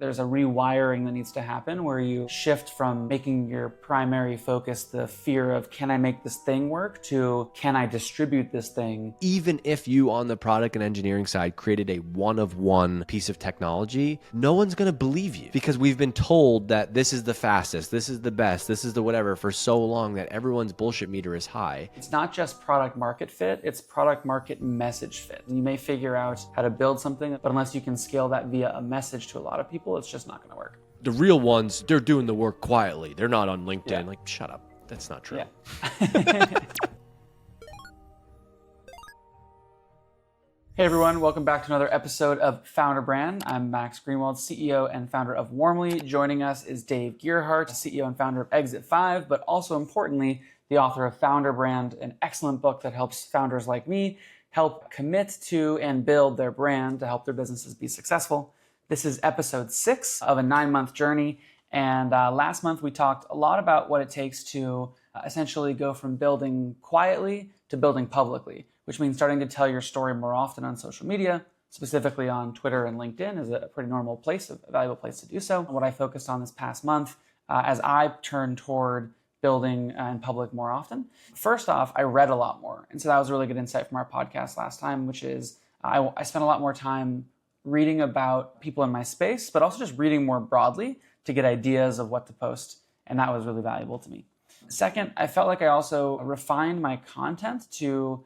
There's a rewiring that needs to happen where you shift from making your primary focus the fear of, can I make this thing work, to can I distribute this thing? Even if you on the product and engineering side created a one-of-one piece of technology, no one's going to believe you because we've been told that this is the fastest, this is the best, this is the whatever for so long that everyone's bullshit meter is high. It's not just product market fit, it's product market message fit. You may figure out how to build something, but unless you can scale that via a message to a lot of people, it's just not going to work. The real ones, they're doing the work quietly. They're not on LinkedIn. Yeah. Like, shut up. That's not true. Yeah. Hey everyone, welcome back to another episode of Founder Brand. I'm Max Greenwald, CEO and founder of Warmly. Joining us is Dave Gerhardt, CEO and founder of Exit 5, but also importantly, the author of Founder Brand, an excellent book that helps founders like me help commit to and build their brand to help their businesses be successful. This is episode 6 of a 9-month journey. And last month we talked a lot about what it takes to essentially go from building quietly to building publicly, which means starting to tell your story more often on social media, specifically on Twitter and LinkedIn is a pretty normal place, a valuable place to do so. And what I focused on this past month as I turned toward building in public more often. First off, I read a lot more. And so that was a really good insight from our podcast last time, which is I spent a lot more time reading about people in my space, but also just reading more broadly to get ideas of what to post. And that was really valuable to me. Second, I felt like I also refined my content to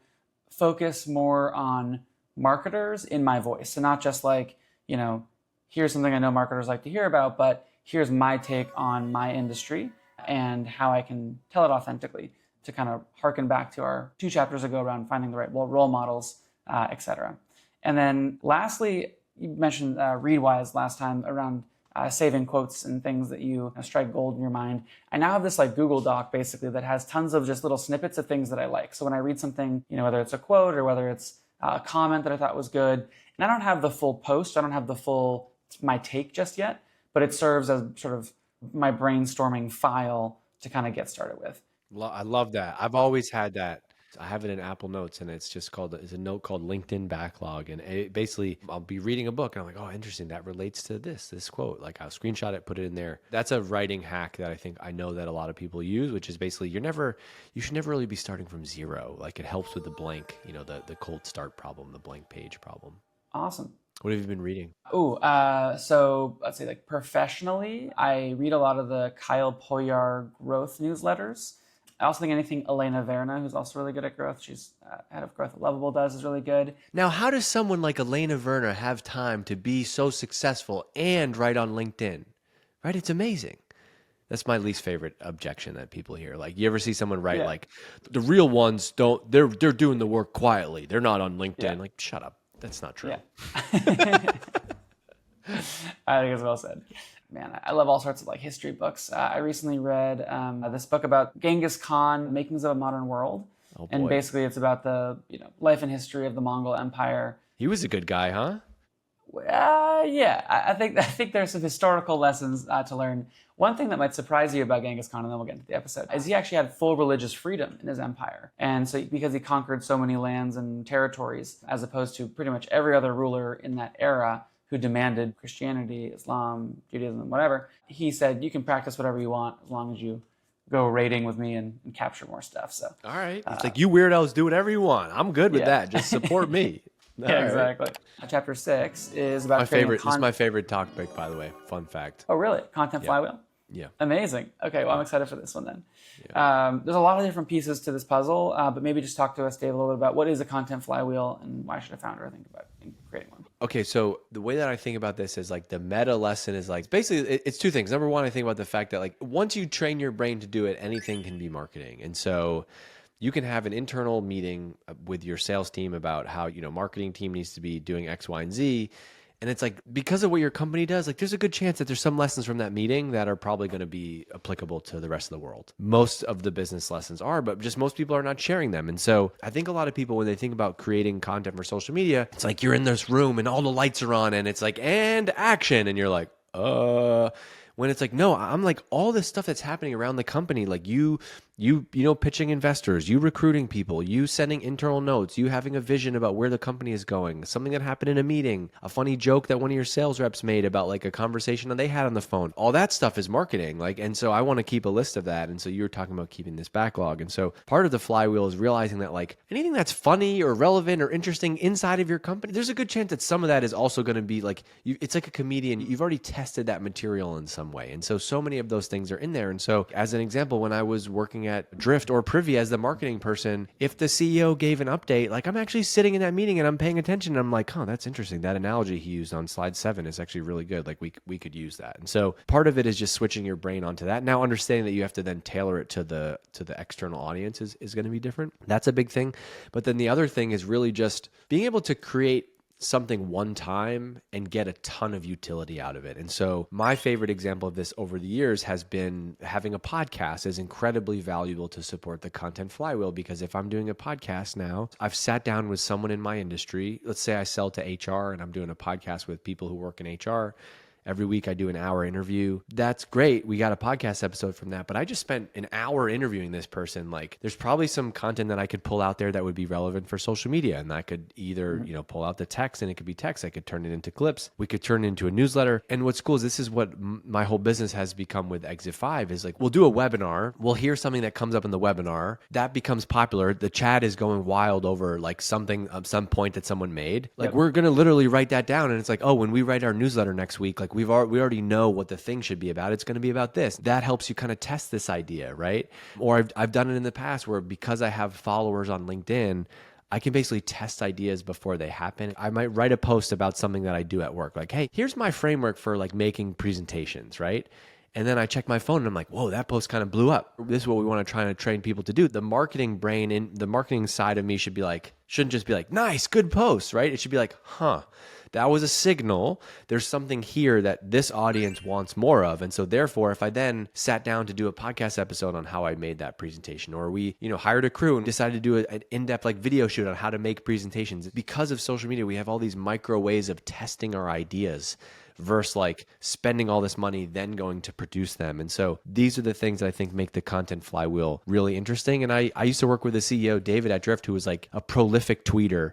focus more on marketers in my voice. So not just like, here's something I know marketers like to hear about, but here's my take on my industry and how I can tell it authentically, to kind of harken back to our 2 chapters ago around finding the right role models, etc. And then lastly, you mentioned Readwise last time around saving quotes and things that you strike gold in your mind. I now have this like Google Doc basically that has tons of just little snippets of things that I like. So when I read something, whether it's a quote or whether it's a comment that I thought was good, and I don't have the full post, I don't have the full my take just yet, but it serves as sort of my brainstorming file to kind of get started with. I love that. I've always had that. I have it in Apple Notes, and it's a note called LinkedIn Backlog. And basically, I'll be reading a book, and I'm like, oh, interesting. That relates to this quote. Like, I'll screenshot it, put it in there. That's a writing hack that I know that a lot of people use, which is basically you should never really be starting from zero. Like, it helps with the blank, the cold start problem, the blank page problem. Awesome. What have you been reading? So let's say like professionally, I read a lot of the Kyle Poyar growth newsletters. I also think anything Elena Verna, who's also really good at growth, she's head of growth at Lovable, does is really good. Now, how does someone like Elena Verna have time to be so successful and write on LinkedIn? Right? It's amazing. That's my least favorite objection that people hear. Like, you ever see someone write like, the real ones they're doing the work quietly. They're not on LinkedIn. Yeah. Like, shut up. That's not true. Yeah. I think it's well said. Man, I love all sorts of like history books. I recently read this book about Genghis Khan, Makings of a Modern World. Oh, boy. And basically it's about the life and history of the Mongol Empire. He was a good guy, huh? Yeah, I think there's some historical lessons to learn. One thing that might surprise you about Genghis Khan, and then we'll get into the episode, is he actually had full religious freedom in his empire. And so because he conquered so many lands and territories, as opposed to pretty much every other ruler in that era who demanded Christianity, Islam, Judaism, whatever, he said, you can practice whatever you want as long as you go raiding with me and capture more stuff. So, all right. It's like, you weirdos do whatever you want. I'm good with that. Just support me. Yeah, exactly. Chapter 6 is about this is my favorite topic, by the way. Fun fact. Oh, really? Content flywheel? Yeah. Amazing. Okay, well, I'm excited for this one then. Yeah. There's a lot of different pieces to this puzzle, but maybe just talk to us, Dave, a little bit about what is a content flywheel and why should a founder think about creating one? Okay, so the way that I think about this is like the meta lesson is like, basically it's 2 things. Number 1, I think about the fact that like once you train your brain to do it, anything can be marketing. And so you can have an internal meeting with your sales team about how, marketing team needs to be doing X, Y, and Z. And it's like, because of what your company does, like there's a good chance that there's some lessons from that meeting that are probably going to be applicable to the rest of the world. Most of the business lessons are, but just most people are not sharing them. And so I think a lot of people, when they think about creating content for social media, it's like you're in this room and all the lights are on and it's like, and action. And you're like, when it's like, no, I'm like all this stuff that's happening around the company, like you you know, pitching investors, you recruiting people, you sending internal notes, you having a vision about where the company is going, something that happened in a meeting, a funny joke that one of your sales reps made about like a conversation that they had on the phone. All that stuff is marketing. Like, and so I want to keep a list of that. And so you were talking about keeping this backlog. And so part of the flywheel is realizing that like anything that's funny or relevant or interesting inside of your company, there's a good chance that some of that is also going to be like, it's like a comedian. You've already tested that material in some way. And so many of those things are in there. And so as an example, when I was working at Drift or Privy as the marketing person, if the CEO gave an update, like I'm actually sitting in that meeting and I'm paying attention and I'm like, oh, that's interesting. That analogy he used on slide 7 is actually really good. Like we could use that. And so part of it is just switching your brain onto that. Now understanding that you have to then tailor it to the external audience is going to be different. That's a big thing. But then the other thing is really just being able to create something one time and get a ton of utility out of it. And so my favorite example of this over the years has been having a podcast is incredibly valuable to support the content flywheel, because if I'm doing a podcast now, I've sat down with someone in my industry. Let's say I sell to HR and I'm doing a podcast with people who work in HR. Every week I do an hour interview. That's great. We got a podcast episode from that, but I just spent an hour interviewing this person. Like there's probably some content that I could pull out there that would be relevant for social media. And I could either, pull out the text, and it could be text. I could turn it into clips. We could turn it into a newsletter. And what's cool is this is what my whole business has become with Exit 5 is like, we'll do a webinar. We'll hear something that comes up in the webinar that becomes popular. The chat is going wild over like something, some point that someone made. Like we're going to literally write that down. And it's like, oh, when we write our newsletter next week, like we already know what the thing should be about. It's going to be about this. That helps you kind of test this idea, right? Or I've done it in the past where because I have followers on LinkedIn, I can basically test ideas before they happen. I might write a post about something that I do at work. Like, hey, here's my framework for like making presentations, right? And then I check my phone and I'm like, whoa, that post kind of blew up. This is what we want to try to train people to do. The marketing brain in the marketing side of me shouldn't just be like, nice, good post, right? It should be like, that was a signal. There's something here that this audience wants more of. And so therefore, if I then sat down to do a podcast episode on how I made that presentation, or we, hired a crew and decided to do an in-depth like video shoot on how to make presentations, because of social media, we have all these micro ways of testing our ideas versus like spending all this money, then going to produce them. And so these are the things that I think make the content flywheel really interesting. And I used to work with the CEO, David at Drift, who was like a prolific tweeter.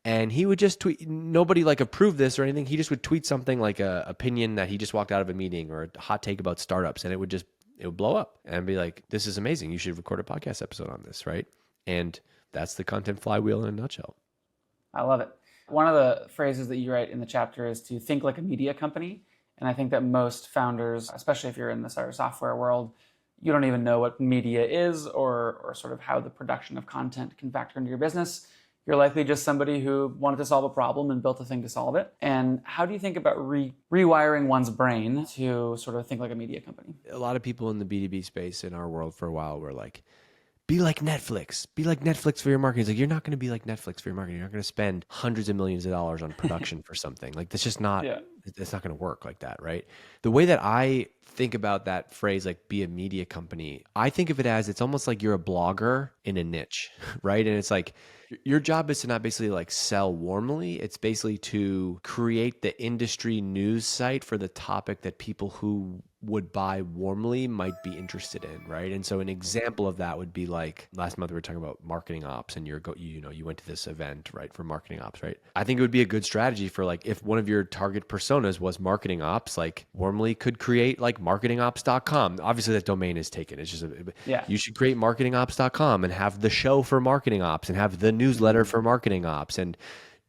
And he would just tweet, nobody like approved this or anything. He just would tweet something like a opinion that he just walked out of a meeting or a hot take about startups. And it would blow up and be like, this is amazing. You should record a podcast episode on this, right? And that's the content flywheel in a nutshell. I love it. One of the phrases that you write in the chapter is to think like a media company. And I think that most founders, especially if you're in the software world, you don't even know what media is or sort of how the production of content can factor into your business. You're likely just somebody who wanted to solve a problem and built a thing to solve it. And how do you think about rewiring one's brain to sort of think like a media company? A lot of people in the B2B space in our world for a while were like, be like Netflix. Be like Netflix for your marketing. It's like, you're not going to be like Netflix for your marketing. You're not going to spend hundreds of millions of dollars on production for something. Like that's just not, it's not going to work like that, right? The way that I think about that phrase, like be a media company, I think of it as it's almost like you're a blogger in a niche, right? And it's like, your job is to not basically like sell warmly. It's basically to create the industry news site for the topic that people who would buy warmly might be interested in, right? And so an example of that would be like last month we were talking about marketing ops, and you went to this event, right, for marketing ops, right? I think it would be a good strategy for like if one of your target personas was marketing ops, like warmly could create like marketingops.com. Obviously that domain is taken. It's just you should create marketingops.com and have the show for marketing ops and have the newsletter for marketing ops and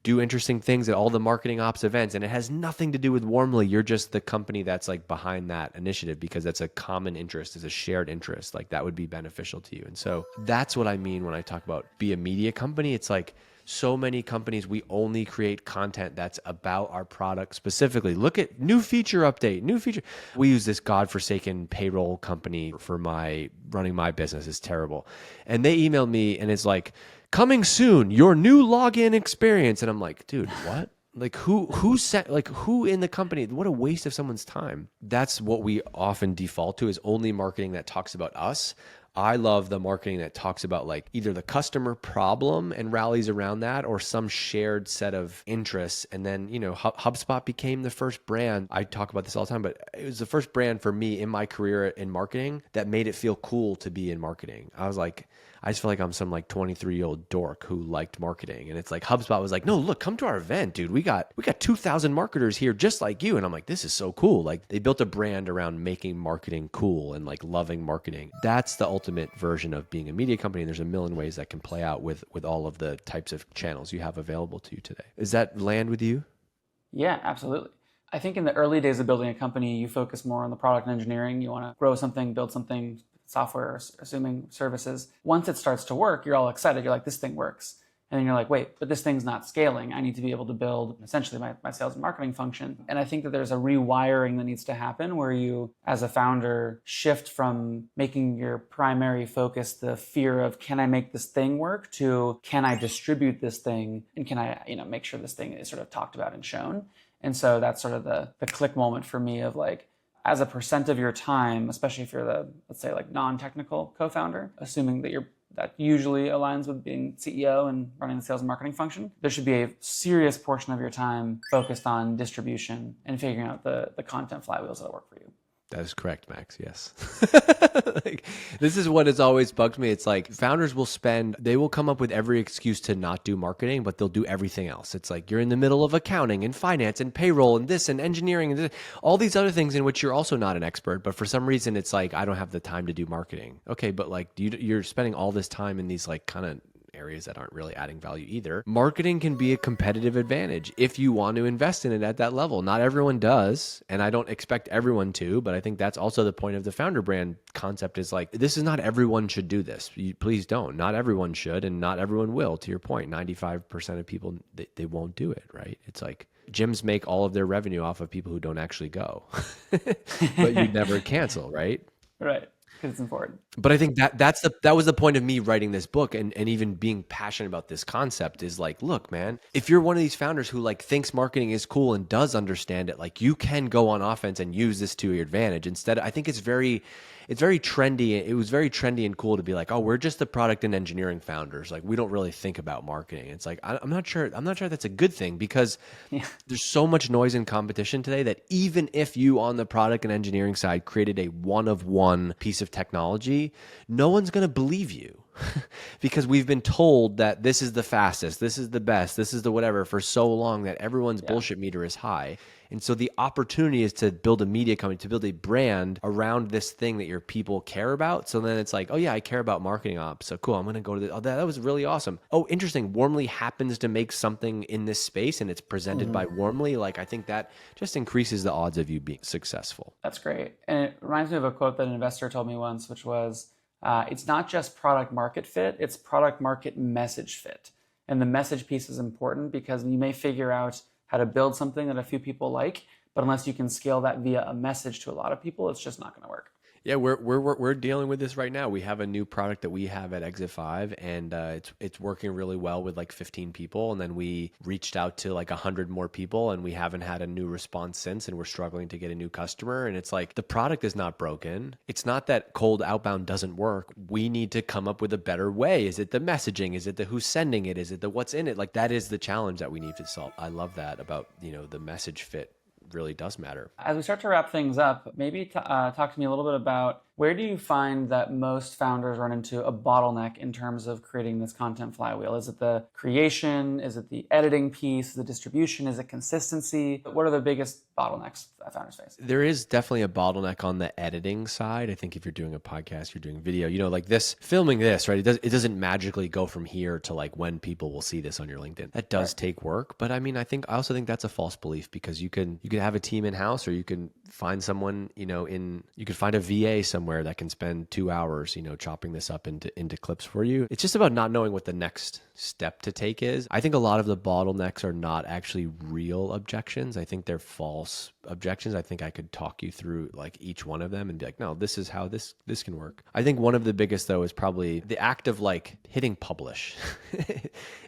do interesting things at all the marketing ops events. And it has nothing to do with Warmly. You're just the company that's like behind that initiative because that's a common interest, it's a shared interest. Like that would be beneficial to you. And so that's what I mean when I talk about be a media company. It's like so many companies, we only create content that's about our product specifically. Look at new feature update, new feature. We use this godforsaken payroll company for running my business. It's terrible. And they emailed me and it's like, coming soon, your new login experience. And I'm like, dude, what? Like who in the company? What a waste of someone's time. That's what we often default to is only marketing that talks about us. I love the marketing that talks about like either the customer problem and rallies around that or some shared set of interests. And then, HubSpot became the first brand. I talk about this all the time, but it was the first brand for me in my career in marketing that made it feel cool to be in marketing. I just feel like I'm some like 23-year-old dork who liked marketing. And it's like HubSpot was like, no, look, come to our event, dude. We got 2,000 marketers here just like you. And I'm like, this is so cool. Like they built a brand around making marketing cool and like loving marketing. That's the ultimate version of being a media company. And there's a million ways that can play out with all of the types of channels you have available to you today. Does that land with you? Yeah, absolutely. I think in the early days of building a company, you focus more on the product and engineering. You want to grow something, build something, software, assuming services. Once it starts to work, you're all excited. You're like, this thing works. And then you're like, wait, but this thing's not scaling. I need to be able to build essentially my sales and marketing function. And I think that there's a rewiring that needs to happen where you, as a founder, shift from making your primary focus the fear of, can I make this thing work, to can I distribute this thing, and can I make sure this thing is sort of talked about and shown. And so that's sort of the click moment for me of like, as a percent of your time, especially if you're the, let's say, like non-technical co-founder, assuming that that usually aligns with being CEO and running the sales and marketing function, there should be a serious portion of your time focused on distribution and figuring out the content flywheels that'll work for you. That is correct, Max. Yes. This is what has always bugged me. It's like founders they will come up with every excuse to not do marketing, but they'll do everything else. It's like you're in the middle of accounting and finance and payroll and this and engineering and this, all these other things in which you're also not an expert. But for some reason, it's like, I don't have the time to do marketing. Okay, but like you're spending all this time in these like kind of areas that aren't really adding value either. Marketing can be a competitive advantage if you want to invest in it at that level. Not everyone does, and I don't expect everyone to, but I think that's also the point of the founder brand concept is like, this is not everyone should do this. Please don't. Not everyone should, and not everyone will. To your point, 95% of people, they won't do it, right? It's like gyms make all of their revenue off of people who don't actually go, but you never cancel, right? Right. Because it's important. But I think that was the point of me writing this book and even being passionate about this concept is like, look, man, if you're one of these founders who like thinks marketing is cool and does understand it, like you can go on offense and use this to your advantage. Instead, I think it's very trendy. It was very trendy and cool to be like, oh, we're just the product and engineering founders. Like we don't really think about marketing. It's like, I'm not sure that's a good thing because there's so much noise and competition today that even if you on the product and engineering side created a one-of-one piece of technology, no one's going to believe you because we've been told that this is the fastest, this is the best, this is the whatever for so long that everyone's bullshit meter is high. And so the opportunity is to build a media company, to build a brand around this thing that your people care about. So then it's like, oh yeah, I care about marketing ops. So cool, I'm going to go to this. Oh, that was really awesome. Oh, interesting. Warmly happens to make something in this space and it's presented by Warmly. Like I think that just increases the odds of you being successful. That's great. And it reminds me of a quote that an investor told me once, which was, it's not just product market fit, it's product market message fit. And the message piece is important because you may figure out how to build something that a few people like, but unless you can scale that via a message to a lot of people, it's just not going to work. Yeah, we're dealing with this right now. We have a new product that we have at Exit 5, and it's working really well with like 15 people. And then we reached out to like 100 more people, and we haven't had a new response since. And we're struggling to get a new customer. And it's like the product is not broken. It's not that cold outbound doesn't work. We need to come up with a better way. Is it the messaging? Is it the who's sending it? Is it the what's in it? Like that is the challenge that we need to solve. I love that about the message fit. Really does matter. As we start to wrap things up, maybe talk to me a little bit about where do you find that most founders run into a bottleneck in terms of creating this content flywheel? Is it the creation? Is it the editing piece? The distribution? Is it consistency? What are the biggest bottlenecks that founders face? There is definitely a bottleneck on the editing side. I think if you're doing a podcast, you're doing video, like this, filming this, right? It doesn't magically go from here to like when people will see this on your LinkedIn. That does take work. But I mean, I also think that's a false belief because you can have a team in-house or you can find someone, you could find a VA somewhere that can spend 2 hours, chopping this up into clips for you. It's just about not knowing what the next step to take is. I think a lot of the bottlenecks are not actually real objections. I think they're false objections. I think I could talk you through like each one of them and be like, no, this is how this can work. I think one of the biggest though is probably the act of like hitting publish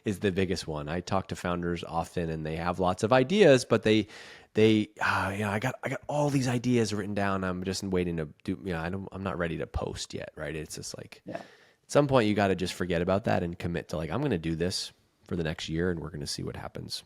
is the biggest one. I talk to founders often and they have lots of ideas, but they I got all these ideas written down. I'm just waiting to do, I'm not ready to post yet. Right. It's just like, Yeah. at some point you got to just forget about that and commit to like, I'm going to do this for the next year and we're going to see what happens.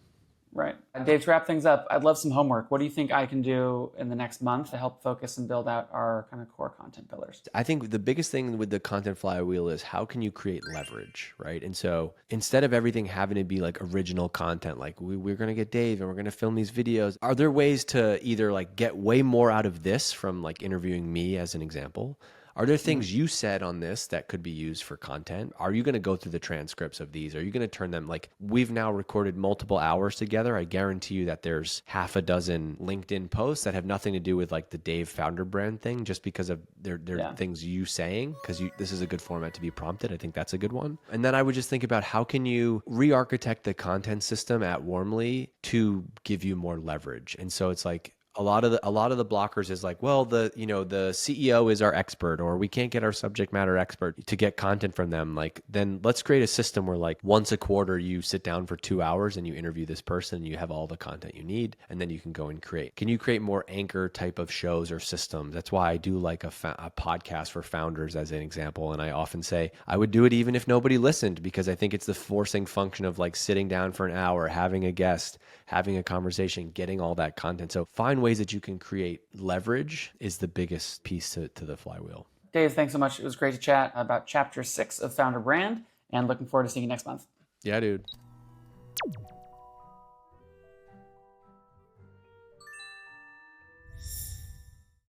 Right. Dave, to wrap things up, I'd love some homework. What do you think I can do in the next month to help focus and build out our kind of core content pillars? I think the biggest thing with the content flywheel is how can you create leverage, right? And so instead of everything having to be like original content, like we're going to get Dave and we're going to film these videos, are there ways to either like get way more out of this from like interviewing me as an example? Are there things you said on this that could be used for content? Are you going to go through the transcripts of these? Are you going to turn them like we've now recorded multiple hours together? I guarantee you that there's half a dozen LinkedIn posts that have nothing to do with like the Dave founder brand thing, just because of their things you saying, because this is a good format to be prompted. I think that's a good one. And then I would just think about how can you re-architect the content system at Warmly to give you more leverage. And so it's like, a lot of the blockers is like, well, the CEO is our expert, or we can't get our subject matter expert to get content from them. Like, then let's create a system where like once a quarter you sit down for 2 hours and you interview this person and you have all the content you need, and then you can go and create. Can you create more anchor type of shows or systems? That's why I do like a podcast for founders as an example. And I often say I would do it even if nobody listened, because I think it's the forcing function of like sitting down for an hour, having a guest, having a conversation, getting all that content. So find ways that you can create leverage is the biggest piece to the flywheel. Dave, thanks so much. It was great to chat about chapter 6 of Founder Brand, and looking forward to seeing you next month. Yeah, dude.